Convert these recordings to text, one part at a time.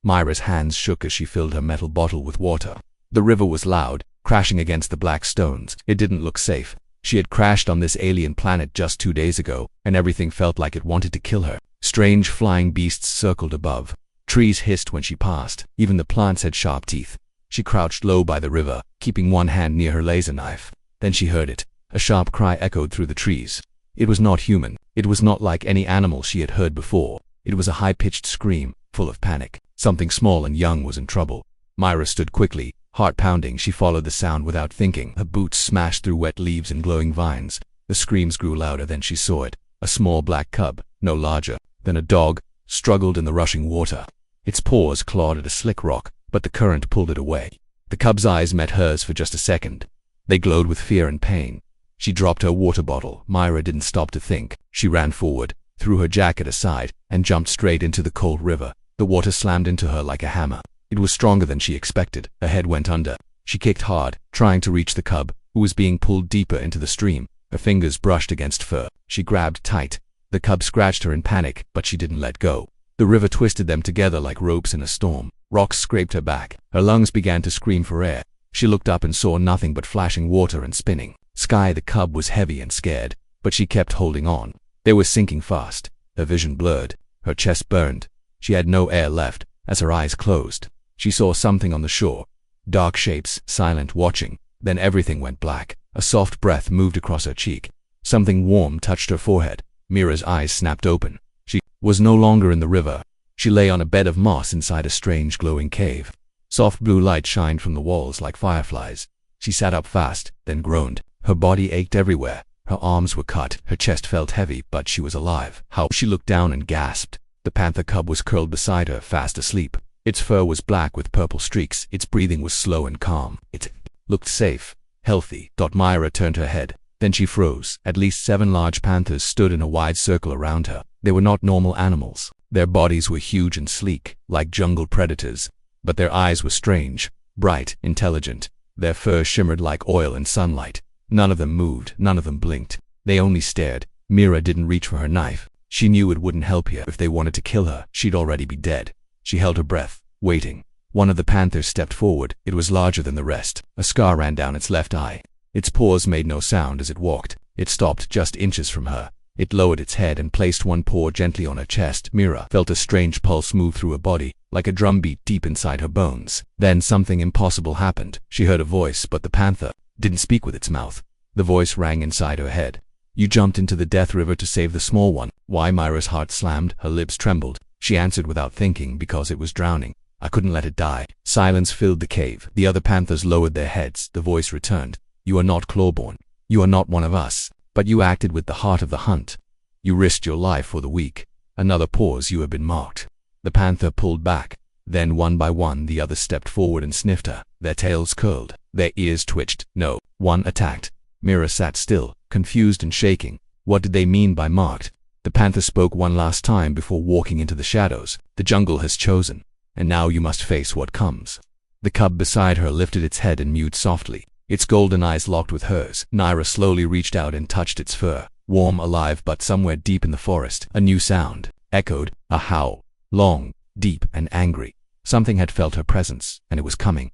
Myra's hands shook as she filled her metal bottle with water. The river was loud, crashing against the black stones. It didn't look safe. She had crashed on this alien planet just 2 days ago, and everything felt like it wanted to kill her. Strange flying beasts circled above. Trees hissed when she passed. Even the plants had sharp teeth. She crouched low by the river, keeping one hand near her laser knife. Then she heard it. A sharp cry echoed through the trees. It was not human. It was not like any animal she had heard before. It was a high-pitched scream, full of panic. Something small and young was in trouble. Myra stood quickly, heart pounding. She followed the sound without thinking. Her boots smashed through wet leaves and glowing vines. The screams grew louder. Then she saw it. A small black cub, no larger than a dog, struggled in the rushing water. Its paws clawed at a slick rock, but the current pulled it away. The cub's eyes met hers for just a second. They glowed with fear and pain. She dropped her water bottle. Myra didn't stop to think. She ran forward, threw her jacket aside, and jumped straight into the cold river. The water slammed into her like a hammer. It was stronger than she expected. Her head went under. She kicked hard, trying to reach the cub, who was being pulled deeper into the stream. Her fingers brushed against fur. She grabbed tight. The cub scratched her in panic, but she didn't let go. The river twisted them together like ropes in a storm. Rocks scraped her back. Her lungs began to scream for air. She looked up and saw nothing but flashing water and spinning sky. The cub was heavy and scared, but she kept holding on. They were sinking fast. Her vision blurred. Her chest burned. She had no air left. As her eyes closed, she saw something on the shore. Dark shapes, silent, watching. Then everything went black. A soft breath moved across her cheek. Something warm touched her forehead. Mira's eyes snapped open. She was no longer in the river. She lay on a bed of moss inside a strange glowing cave. Soft blue light shined from the walls like fireflies. She sat up fast, then groaned. Her body ached everywhere. Her arms were cut. Her chest felt heavy, but she was alive. How? She looked down and gasped. The panther cub was curled beside her, fast asleep. Its fur was black with purple streaks. Its breathing was slow and calm. It looked safe, healthy. Myra turned her head. Then she froze. At least 7 large panthers stood in a wide circle around her. They were not normal animals. Their bodies were huge and sleek, like jungle predators. But their eyes were strange, bright, intelligent. Their fur shimmered like oil in sunlight. None of them moved. None of them blinked. They only stared. Mira didn't reach for her knife. She knew it wouldn't help her. If they wanted to kill her, she'd already be dead. She held her breath, waiting. One of the panthers stepped forward. It was larger than the rest. A scar ran down its left eye. Its paws made no sound as it walked. It stopped just inches from her. It lowered its head and placed one paw gently on her chest. Mira felt a strange pulse move through her body, like a drumbeat deep inside her bones. Then something impossible happened. She heard a voice, but the panther didn't speak with its mouth. The voice rang inside her head. "You jumped into the death river to save the small one." Why? Myra's heart slammed. Her lips trembled. She answered without thinking, "Because it was drowning. I couldn't let it die." Silence filled the cave. The other panthers lowered their heads. The voice returned. "You are not clawborn. You are not one of us. But you acted with the heart of the hunt. You risked your life for the weak. Another pause. You have been marked." The panther pulled back. Then one by one the others stepped forward and sniffed her. Their tails curled. Their ears twitched. No one attacked. Mira sat still, confused and shaking. What did they mean by marked? The panther spoke one last time before walking into the shadows. "The jungle has chosen, and now you must face what comes." The cub beside her lifted its head and mewed softly. Its golden eyes locked with hers. Myra slowly reached out and touched its fur. Warm, alive, but somewhere deep in the forest, a new sound echoed. A howl. Long, deep, and angry. Something had felt her presence, and it was coming.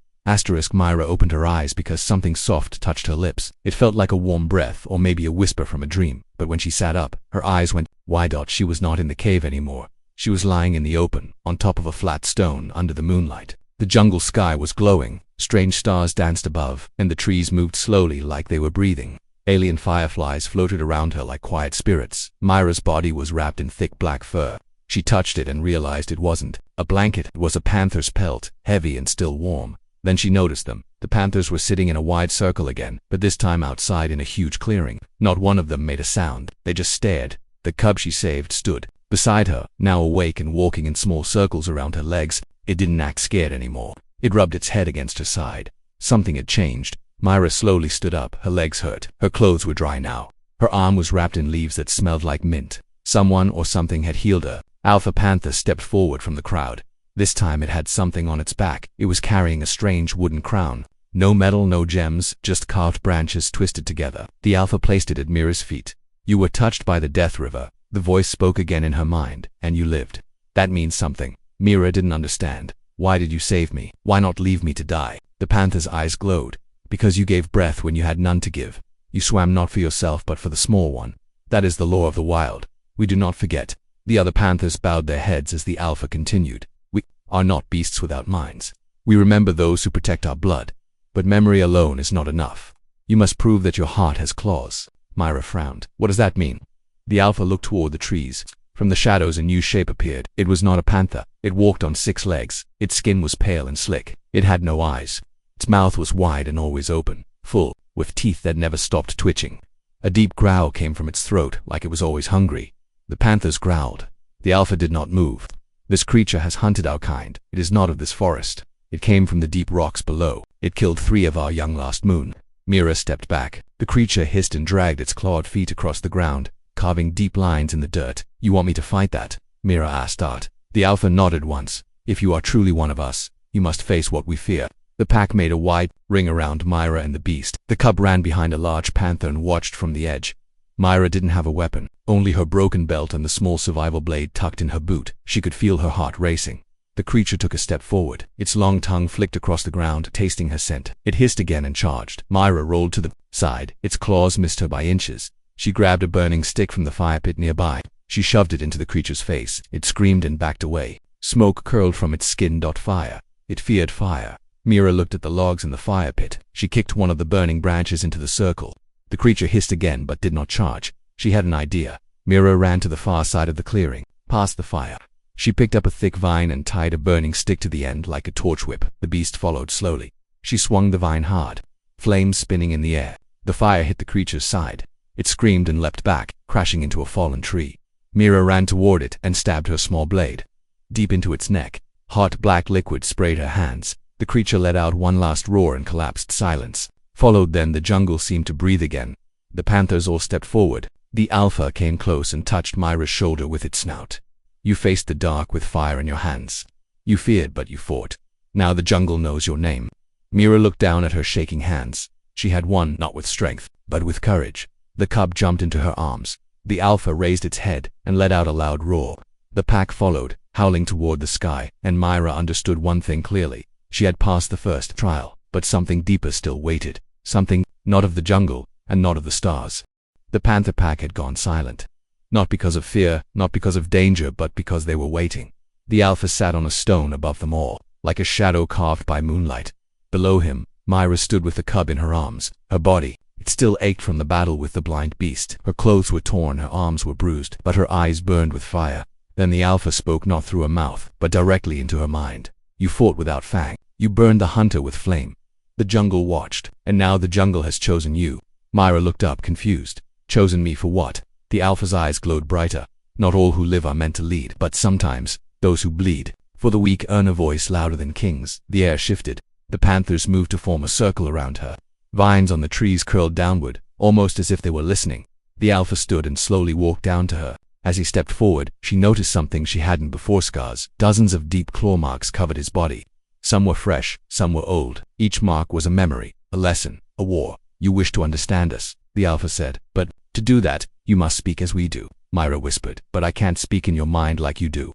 Myra opened her eyes because something soft touched her lips. It felt like a warm breath, or maybe a whisper from a dream. But when she sat up, her eyes went wide. She was not in the cave anymore. She was lying in the open, on top of a flat stone, under the moonlight. The jungle sky was glowing. Strange stars danced above, and the trees moved slowly like they were breathing. Alien fireflies floated around her like quiet spirits. Myra's body was wrapped in thick black fur. She touched it and realized it wasn't a blanket. It was a panther's pelt, heavy and still warm. Then she noticed them. The panthers were sitting in a wide circle again, but this time outside in a huge clearing. Not one of them made a sound. They just stared. The cub she saved stood beside her, now awake and walking in small circles around her legs. It didn't act scared anymore. It rubbed its head against her side. Something had changed. Myra slowly stood up. Her legs hurt. Her clothes were dry now. Her arm was wrapped in leaves that smelled like mint. Someone or something had healed her. Alpha Panther stepped forward from the crowd. This time it had something on its back. It was carrying a strange wooden crown. No metal, no gems, just carved branches twisted together. The Alpha placed it at Mira's feet. "You were touched by the Death River." The voice spoke again in her mind. "And you lived. That means something." Mira didn't understand. Why did you save me? Why not leave me to die? The panther's eyes glowed. Because you gave breath when you had none to give. You swam not for yourself but for the small one. That is the law of the wild. We do not forget. The other panthers bowed their heads as the alpha continued. We are not beasts without minds. We remember those who protect our blood. But memory alone is not enough. You must prove that your heart has claws. Mira frowned. What does that mean? The alpha looked toward the trees. From the shadows a new shape appeared. It was not a panther. It walked on 6 legs. Its skin was pale and slick. It had no eyes. Its mouth was wide and always open, full, with teeth that never stopped twitching. A deep growl came from its throat, like it was always hungry. The panthers growled. The alpha did not move. This creature has hunted our kind. It is not of this forest. It came from the deep rocks below. It killed 3 of our young last moon. Mira stepped back. The creature hissed and dragged its clawed feet across the ground, carving deep lines in the dirt. You want me to fight that? Mira asked Art. The alpha nodded once. If you are truly one of us, you must face what we fear. The pack made a wide ring around Mira and the beast. The cub ran behind a large panther and watched from the edge. Mira didn't have a weapon, only her broken belt and the small survival blade tucked in her boot. She could feel her heart racing. The creature took a step forward. Its long tongue flicked across the ground, tasting her scent. It hissed again and charged. Mira rolled to the side. Its claws missed her by inches. She grabbed a burning stick from the fire pit nearby. She shoved it into the creature's face. It screamed and backed away. Smoke curled from its skin. Fire. It feared fire. Mira looked at the logs in the fire pit. She kicked one of the burning branches into the circle. The creature hissed again but did not charge. She had an idea. Mira ran to the far side of the clearing, past the fire. She picked up a thick vine and tied a burning stick to the end like a torch whip. The beast followed slowly. She swung the vine hard, flames spinning in the air. The fire hit the creature's side. It screamed and leapt back, crashing into a fallen tree. Mira ran toward it and stabbed her small blade deep into its neck. Hot black liquid sprayed her hands. The creature let out one last roar and collapsed. Silence followed. Then the jungle seemed to breathe again. The panthers all stepped forward. The alpha came close and touched Mira's shoulder with its snout. You faced the dark with fire in your hands. You feared, but you fought. Now the jungle knows your name. Mira looked down at her shaking hands. She had won, not with strength, but with courage. The cub jumped into her arms. The alpha raised its head and let out a loud roar. The pack followed, howling toward the sky, and Mira understood one thing clearly. She had passed the first trial, but something deeper still waited. Something not of the jungle, and not of the stars. The panther pack had gone silent. Not because of fear, not because of danger, but because they were waiting. The alpha sat on a stone above them all, like a shadow carved by moonlight. Below him, Mira stood with the cub in her arms. Her body, it still ached from the battle with the blind beast. Her clothes were torn, her arms were bruised, but her eyes burned with fire. Then the alpha spoke not through her mouth, but directly into her mind. You fought without fang. You burned the hunter with flame. The jungle watched, and now the jungle has chosen you. Mira looked up, confused. Chosen me for what? The alpha's eyes glowed brighter. Not all who live are meant to lead, but sometimes, those who bleed. For the weak earn a voice louder than kings. The air shifted. The panthers moved to form a circle around her. Vines on the trees curled downward, almost as if they were listening. The alpha stood and slowly walked down to her. As he stepped forward, she noticed something she hadn't before. Scars. Dozens of deep claw marks covered his body. Some were fresh, some were old. Each mark was a memory, a lesson, a war. You wish to understand us, the alpha said. But, to do that, you must speak as we do. Mira whispered. But I can't speak in your mind like you do.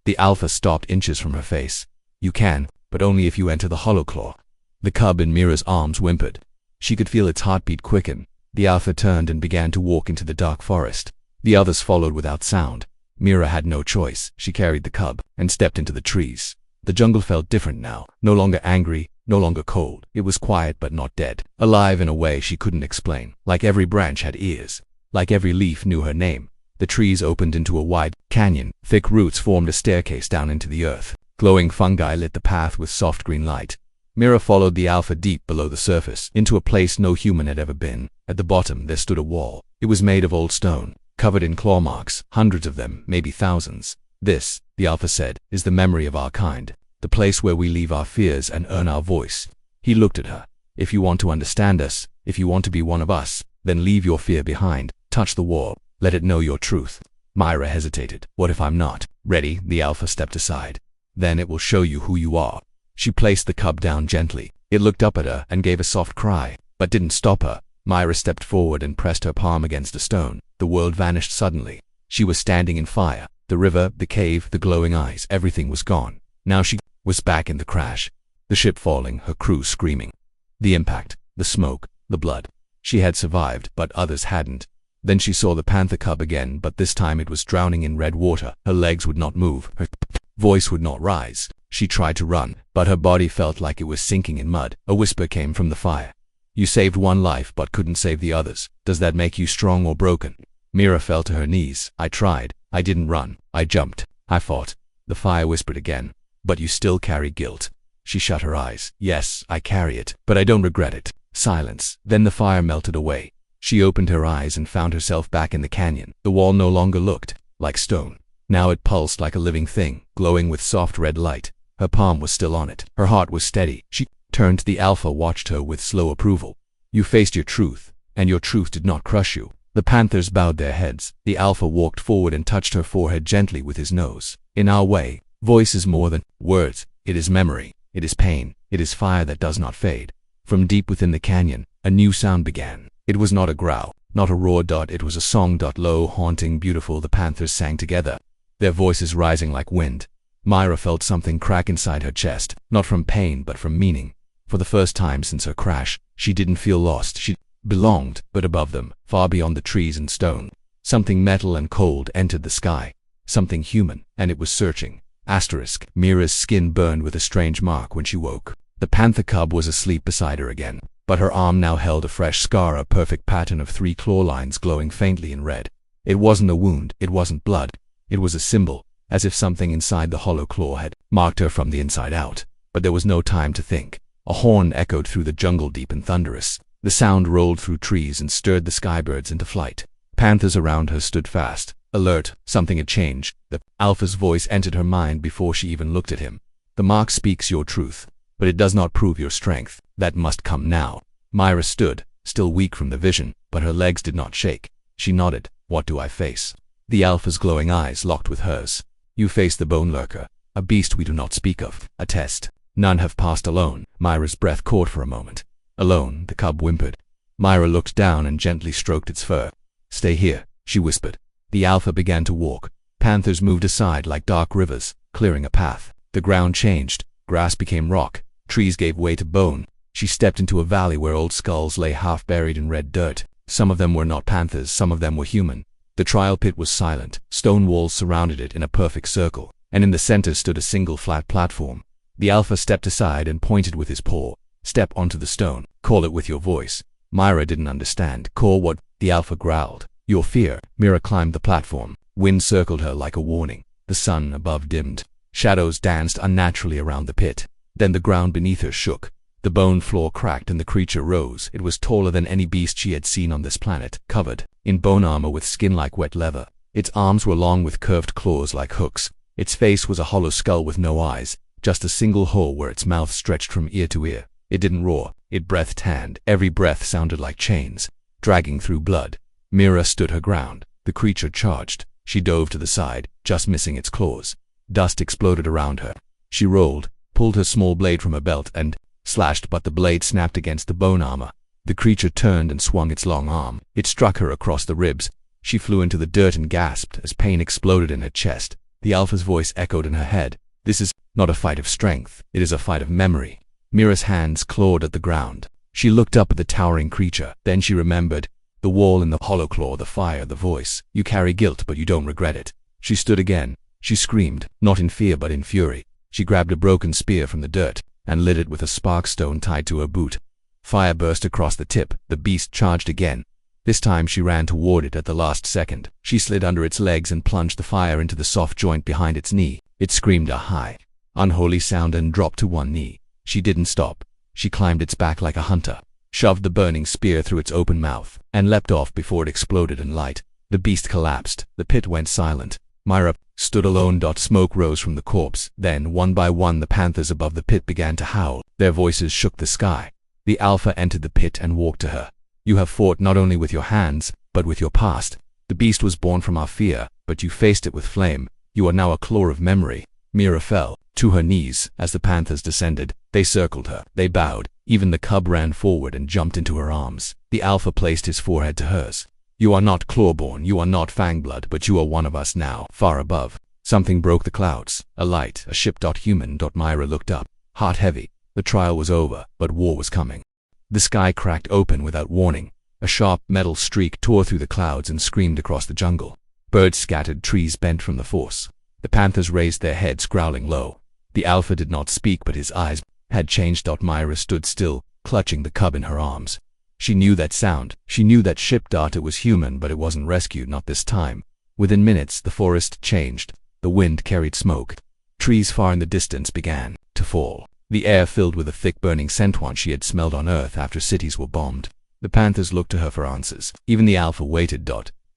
The alpha stopped inches from her face. You can, but only if you enter the hollow claw. The cub in Mira's arms whimpered. She could feel its heartbeat quicken. The alpha turned and began to walk into the dark forest. The others followed without sound. Mira had no choice. She carried the cub and stepped into the trees. The jungle felt different now, no longer angry, no longer cold. It was quiet but not dead, alive in a way she couldn't explain. Like every branch had ears. Like every leaf knew her name. The trees opened into a wide canyon. Thick roots formed a staircase down into the earth. Glowing fungi lit the path with soft green light. Mira followed the alpha deep below the surface, into a place no human had ever been. At the bottom there stood a wall. It was made of old stone, covered in claw marks, hundreds of them, maybe thousands. This, the alpha said, is the memory of our kind, the place where we leave our fears and earn our voice. He looked at her. If you want to understand us, if you want to be one of us, then leave your fear behind. Touch the wall. Let it know your truth. Mira hesitated. What if I'm not ready? The alpha stepped aside. Then it will show you who you are. She placed the cub down gently. It looked up at her and gave a soft cry, but didn't stop her. Mira stepped forward and pressed her palm against a stone. The world vanished suddenly. She was standing in fire. The The river, the cave, the glowing eyes, everything was gone. Now she was back in the crash. The ship falling, her crew screaming. The impact, the smoke, the blood. She had survived, but others hadn't. Then she saw the Panther Cub again, but this time it was drowning in red water. Her legs would not move. Her voice would not rise. She tried to run, but her body felt like it was sinking in mud. A whisper came from the fire. You saved one life, but couldn't save the others. Does that make you strong or broken? Mira fell to her knees. I tried. I didn't run. I jumped. I fought. The fire whispered again. But you still carry guilt. She shut her eyes. Yes, I carry it, but I don't regret it. Silence. Then the fire melted away. She opened her eyes and found herself back in the canyon. The wall no longer looked like stone. Now it pulsed like a living thing, glowing with soft red light. Her palm was still on it. Her heart was steady. She turned to the Alpha, watched her with slow approval. You faced your truth, and your truth did not crush you. The Panthers bowed their heads. The Alpha walked forward and touched her forehead gently with his nose. In our way, voice is more than words. It is memory. It is pain. It is fire that does not fade. From deep within the canyon, a new sound began. It was not a growl, not a roar. It was a song. Low, haunting, beautiful. The Panthers sang together, their voices rising like wind. Myra felt something crack inside her chest, not from pain but from meaning. For the first time since her crash, she didn't feel lost. She belonged, but above them, far beyond the trees and stone. Something metal and cold entered the sky. Something human, and it was searching. Asterisk. Mira's skin burned with a strange mark when she woke. The Panther Cub was asleep beside her again, but her arm now held a fresh scar, a perfect pattern of 3 claw lines glowing faintly in red. It wasn't a wound, it wasn't blood. It was a symbol, as if something inside the hollow claw had marked her from the inside out. But there was no time to think. A horn echoed through the jungle, deep and thunderous. The sound rolled through trees and stirred the skybirds into flight. Panthers around her stood fast, alert. Something had changed. The Alpha's voice entered her mind before she even looked at him. The mark speaks your truth, but it does not prove your strength. That must come now. Myra stood, still weak from the vision, but her legs did not shake. She nodded. What do I face? The Alpha's glowing eyes locked with hers. You face the Bone Lurker, a beast we do not speak of, a test. None have passed alone. Myra's breath caught for a moment. Alone, the cub whimpered. Myra looked down and gently stroked its fur. Stay here, she whispered. The Alpha began to walk. Panthers moved aside like dark rivers, clearing a path. The ground changed. Grass became rock. Trees gave way to bone. She stepped into a valley where old skulls lay half buried in red dirt. Some of them were not panthers, some of them were human. The trial pit was silent. Stone walls surrounded it in a perfect circle, and in the center stood a single flat platform. The Alpha stepped aside and pointed with his paw. Step onto the stone. Call it with your voice. Myra didn't understand. Call what? The Alpha growled. Your fear. Mira climbed the platform. Wind circled her like a warning. The sun above dimmed. Shadows danced unnaturally around the pit. Then the ground beneath her shook. The bone floor cracked and the creature rose. It was taller than any beast she had seen on this planet, covered in bone armor with skin like wet leather. Its arms were long with curved claws like hooks. Its face was a hollow skull with no eyes, just a single hole where its mouth stretched from ear to ear. It didn't roar. It breathed, and every breath sounded like chains, dragging through blood. Mira stood her ground. The creature charged. She dove to the side, just missing its claws. Dust exploded around her. She rolled, pulled her small blade from her belt and slashed, but the blade snapped against the bone armor. The creature turned and swung its long arm. It struck her across the ribs. She flew into the dirt and gasped as pain exploded in her chest. The Alpha's voice echoed in her head. This is not a fight of strength. It is a fight of memory. Mira's hands clawed at the ground. She looked up at the towering creature. Then she remembered. The wall and the hollow claw, the fire, the voice. You carry guilt, but you don't regret it. She stood again. She screamed, not in fear but in fury. She grabbed a broken spear from the dirt and lit it with a spark stone tied to her boot. Fire burst across the tip. The beast charged again. This time she ran toward it at the last second. She slid under its legs and plunged the fire into the soft joint behind its knee. It screamed a high, unholy sound and dropped to one knee. She didn't stop. She climbed its back like a hunter, shoved the burning spear through its open mouth, and leapt off before it exploded in light. The beast collapsed. The pit went silent. Myra stood alone. Smoke rose from the corpse. Then, one by one, the panthers above the pit began to howl. Their voices shook the sky. The Alpha entered the pit and walked to her. You have fought not only with your hands, but with your past. The beast was born from our fear, but you faced it with flame. You are now a claw of memory. Mira fell to her knees as the panthers descended. They circled her. They bowed. Even the cub ran forward and jumped into her arms. The Alpha placed his forehead to hers. You are not clawborn, you are not fangblood, but you are one of us now, far above. Something broke the clouds. A light, a ship. Human. Myra looked up, heart heavy. The trial was over, but war was coming. The sky cracked open without warning. A sharp metal streak tore through the clouds and screamed across the jungle. Birds scattered, trees bent from the force. The panthers raised their heads, growling low. The alpha did not speak, but his eyes had changed. Myra stood still, clutching the cub in her arms. She knew that sound. She knew that ship. It was human, but it wasn't rescued, not this time. Within minutes, the forest changed. The wind carried smoke. Trees far in the distance began to fall. The air filled with a thick burning scent one she had smelled on Earth after cities were bombed. The panthers looked to her for answers. Even the alpha waited.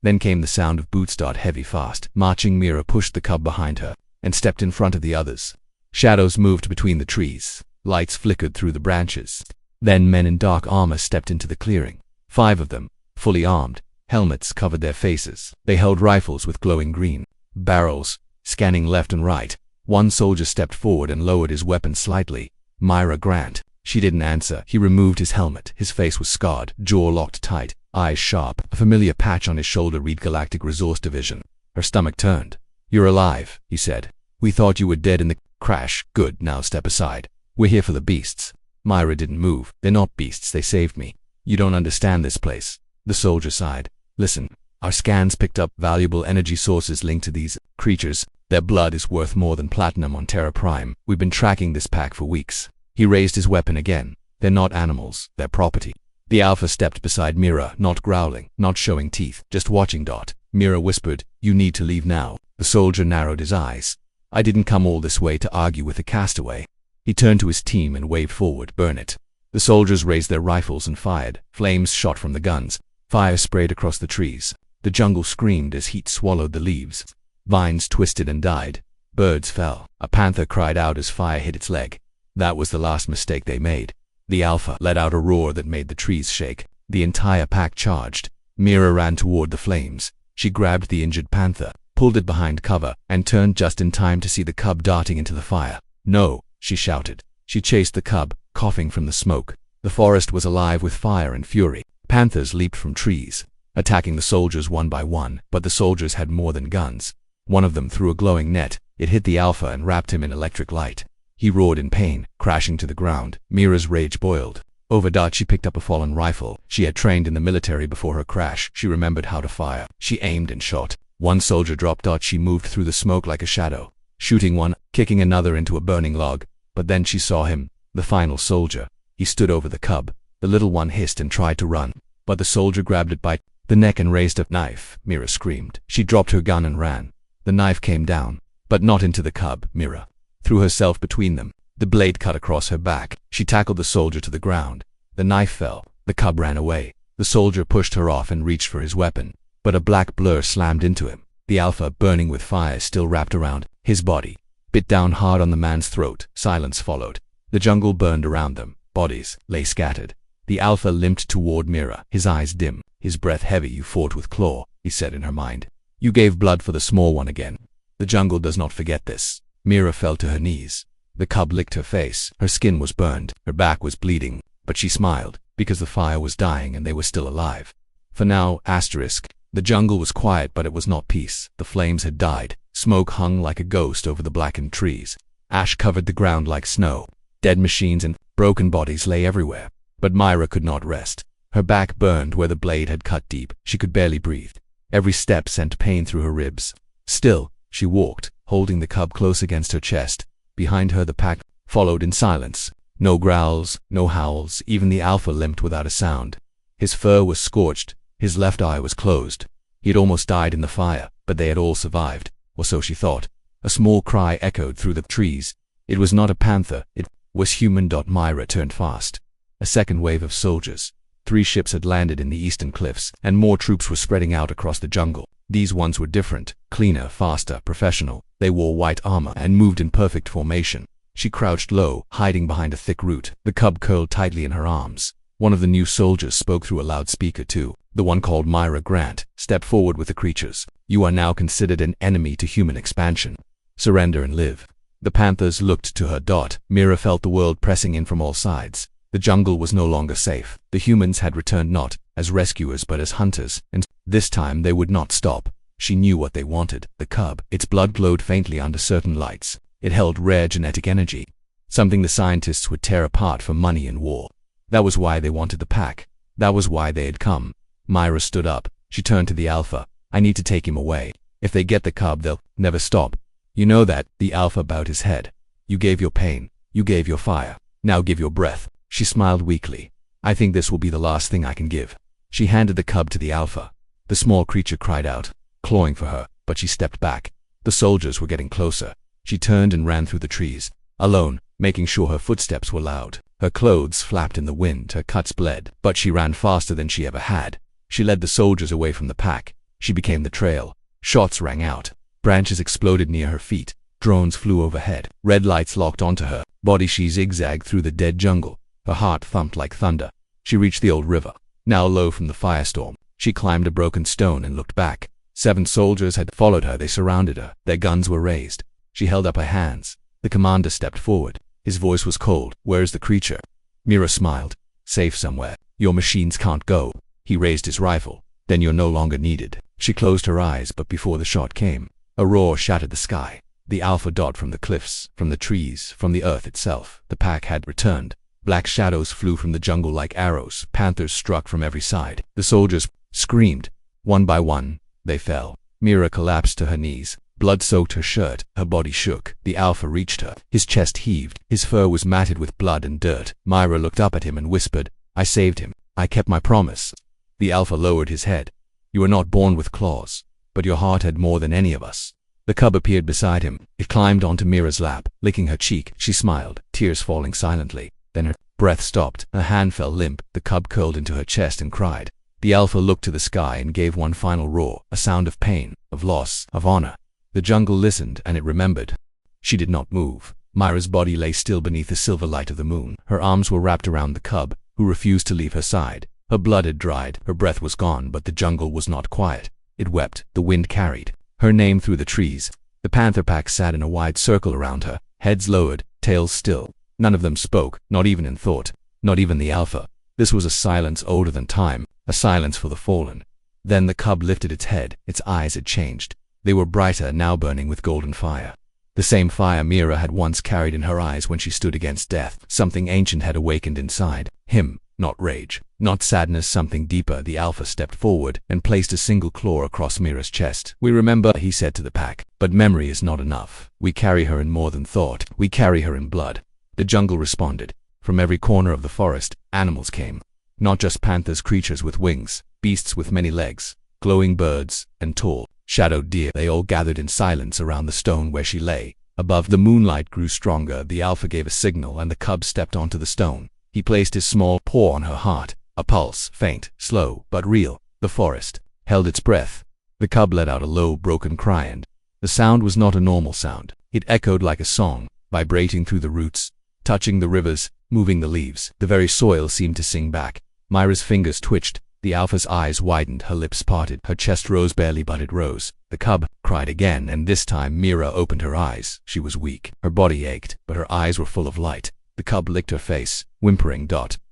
Then came the sound of boots. Heavy, fast, marching. Mira pushed the cub behind her and stepped in front of the others. Shadows moved between the trees. Lights flickered through the branches. Then men in dark armor stepped into the clearing. 5 of them, fully armed. Helmets covered their faces. They held rifles with glowing green barrels, scanning left and right. One soldier stepped forward and lowered his weapon slightly. Myra Grant. She didn't answer. He removed his helmet. His face was scarred, jaw locked tight, eyes sharp. A familiar patch on his shoulder read Galactic Resource Division. Her stomach turned. "You're alive," he said. "We thought you were dead in the crash. Good, now step aside. We're here for the beasts." Myra didn't move. "They're not beasts. They saved me. You don't understand this place." The soldier sighed. "Listen, our scans picked up valuable energy sources linked to these creatures. Their blood is worth more than platinum on Terra Prime. We've been tracking this pack for weeks." He raised his weapon again. "They're not animals. They're property." The alpha stepped beside Mira, not growling, not showing teeth, just watching. Mira whispered, "You need to leave now." The soldier narrowed his eyes. "I didn't come all this way to argue with a castaway." He turned to his team and waved forward, "Burn it." The soldiers raised their rifles and fired. Flames shot from the guns. Fire sprayed across the trees. The jungle screamed as heat swallowed the leaves. Vines twisted and died. Birds fell. A panther cried out as fire hit its leg. That was the last mistake they made. The alpha let out a roar that made the trees shake. The entire pack charged. Mira ran toward the flames. She grabbed the injured panther, pulled it behind cover, and turned just in time to see the cub darting into the fire. "No!" she shouted. She chased the cub, coughing from the smoke. The forest was alive with fire and fury. Panthers leaped from trees, attacking the soldiers one by one, but the soldiers had more than guns. One of them threw a glowing net. It hit the alpha and wrapped him in electric light. He roared in pain, crashing to the ground. Mira's rage boiled. Over. She picked up a fallen rifle. She had trained in the military before her crash. She remembered how to fire. She aimed and shot. One soldier dropped. She moved through the smoke like a shadow, shooting one, kicking another into a burning log. But then she saw him, the final soldier. He stood over the cub. The little one hissed and tried to run, but the soldier grabbed it by the neck and raised a knife. Mira screamed. She dropped her gun and ran. The knife came down, but not into the cub. Mira threw herself between them. The blade cut across her back. She tackled the soldier to the ground. The knife fell. The cub ran away. The soldier pushed her off and reached for his weapon, but a black blur slammed into him. The alpha, burning with fire, still wrapped around his body, bit down hard on the man's throat. Silence followed. The jungle burned around them. Bodies lay scattered. The alpha limped toward Mira, his eyes dim, his breath heavy. "You fought with Claw," he said in her mind. "You gave blood for the small one again. The jungle does not forget this." Mira fell to her knees. The cub licked her face. Her skin was burned. Her back was bleeding, but she smiled, because the fire was dying and they were still alive. For now, the jungle was quiet, but it was not peace. The flames had died. Smoke hung like a ghost over the blackened trees. Ash covered the ground like snow. Dead machines and broken bodies lay everywhere. But Myra could not rest. Her back burned where the blade had cut deep. She could barely breathe. Every step sent pain through her ribs. Still, she walked, holding the cub close against her chest. Behind her the pack followed in silence. No growls, no howls. Even the alpha limped without a sound. His fur was scorched. His left eye was closed. He had almost died in the fire, but they had all survived, or so she thought. A small cry echoed through the trees. It was not a panther. It was human. Myra turned fast. A second wave of soldiers. 3 ships had landed in the eastern cliffs, and more troops were spreading out across the jungle. These ones were different, cleaner, faster, professional. They wore white armor and moved in perfect formation. She crouched low, hiding behind a thick root. The cub curled tightly in her arms. One of the new soldiers spoke through a loudspeaker too. The one called Myra Grant. "Step forward with the creatures. You are now considered an enemy to human expansion. Surrender and live." The panthers looked to her. Mira felt the world pressing in from all sides. The jungle was no longer safe. The humans had returned not as rescuers but as hunters, and this time they would not stop. She knew what they wanted, the cub. Its blood glowed faintly under certain lights. It held rare genetic energy, something the scientists would tear apart for money and war. That was why they wanted the pack. That was why they had come. Myra stood up. She turned to the Alpha. I need to take him away. If they get the cub, they'll never stop. You know that. The Alpha bowed his head. You gave your pain. You gave your fire. Now give your breath. She smiled weakly. I think this will be the last thing I can give. She handed the cub to the Alpha. The small creature cried out, clawing for her, but she stepped back. The soldiers were getting closer. She turned and ran through the trees, alone, making sure her footsteps were loud. Her clothes flapped in the wind, her cuts bled, but she ran faster than she ever had. She led the soldiers away from the pack. She became the trail. Shots rang out. Branches exploded near her feet. Drones flew overhead. Red lights locked onto her body. She zigzagged through the dead jungle. Her heart thumped like thunder. She reached the old river, now low from the firestorm. She climbed a broken stone and looked back. 7 soldiers had followed her. They surrounded her. Their guns were raised. She held up her hands. The commander stepped forward. His voice was cold. Where is the creature? Mira smiled. Safe somewhere. Your machines can't go. He raised his rifle. Then you're no longer needed. She closed her eyes, but before the shot came, a roar shattered the sky. The Alpha dot from the cliffs, from the trees, from the earth itself. The pack had returned. Black shadows flew from the jungle like arrows. Panthers struck from every side. The soldiers screamed. One by one, they fell. Mira collapsed to her knees. Blood soaked her shirt. Her body shook. The Alpha reached her. His chest heaved. His fur was matted with blood and dirt. Myra looked up at him and whispered, I saved him. I kept my promise. The Alpha lowered his head. You were not born with claws, but your heart had more than any of us. The cub appeared beside him. It climbed onto Mira's lap, licking her cheek. She smiled, tears falling silently. Then her breath stopped. Her hand fell limp. The cub curled into her chest and cried. The Alpha looked to the sky and gave one final roar, a sound of pain, of loss, of honor. The jungle listened, and it remembered. She did not move. Myra's body lay still beneath the silver light of the moon. Her arms were wrapped around the cub, who refused to leave her side. Her blood had dried. Her breath was gone, but the jungle was not quiet. It wept. The wind carried her name through the trees. The panther pack sat in a wide circle around her, heads lowered, tails still. None of them spoke, not even in thought, not even the Alpha. This was a silence older than time, a silence for the fallen. Then the cub lifted its head. Its eyes had changed. They were brighter, now burning with golden fire. The same fire Mira had once carried in her eyes when she stood against death. Something ancient had awakened inside him. Not rage, not sadness, something deeper. The Alpha stepped forward and placed a single claw across Mira's chest. We remember, he said to the pack, but memory is not enough. We carry her in more than thought. We carry her in blood. The jungle responded. From every corner of the forest, animals came. Not just panthers, creatures with wings, beasts with many legs, glowing birds, and tall, shadowed deer. They all gathered in silence around the stone where she lay. Above, the moonlight grew stronger. The Alpha gave a signal, and the cub stepped onto the stone. He placed his small paw on her heart. A pulse, faint, slow, but real. The forest held its breath. The cub let out a low, broken cry, and the sound was not a normal sound. It echoed like a song, vibrating through the roots, touching the rivers, moving the leaves. The very soil seemed to sing back. Myra's fingers twitched. The Alpha's eyes widened. Her lips parted. Her chest rose barely, but it rose. The cub cried again, and this time Mira opened her eyes. She was weak. Her body ached, but her eyes were full of light. The cub licked her face, whimpering.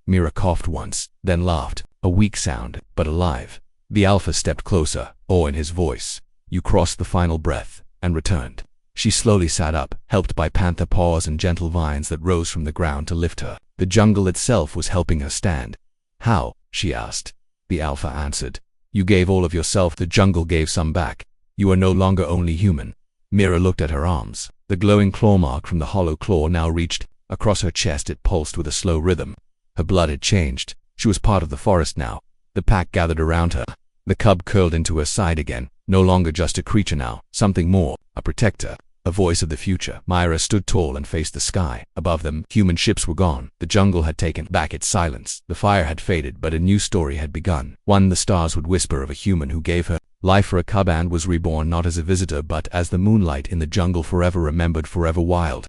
Mira coughed once, then laughed. A weak sound, but alive. The Alpha stepped closer, awe in his voice. You crossed the final breath, and returned. She slowly sat up, helped by panther paws and gentle vines that rose from the ground to lift her. The jungle itself was helping her stand. How? She asked. The Alpha answered. You gave all of yourself. The jungle gave some back. You are no longer only human. Mira looked at her arms. The glowing claw mark from the hollow claw now reached across her chest. It pulsed with a slow rhythm. Her blood had changed. She was part of the forest now. The pack gathered around her. The cub curled into her side again. No longer just a creature now. Something more. A protector. A voice of the future. Myra stood tall and faced the sky. Above them, human ships were gone. The jungle had taken back its silence. The fire had faded, but a new story had begun. One the stars would whisper of a human who gave her life for a cub and was reborn not as a visitor but as the moonlight in the jungle, forever remembered, forever wild.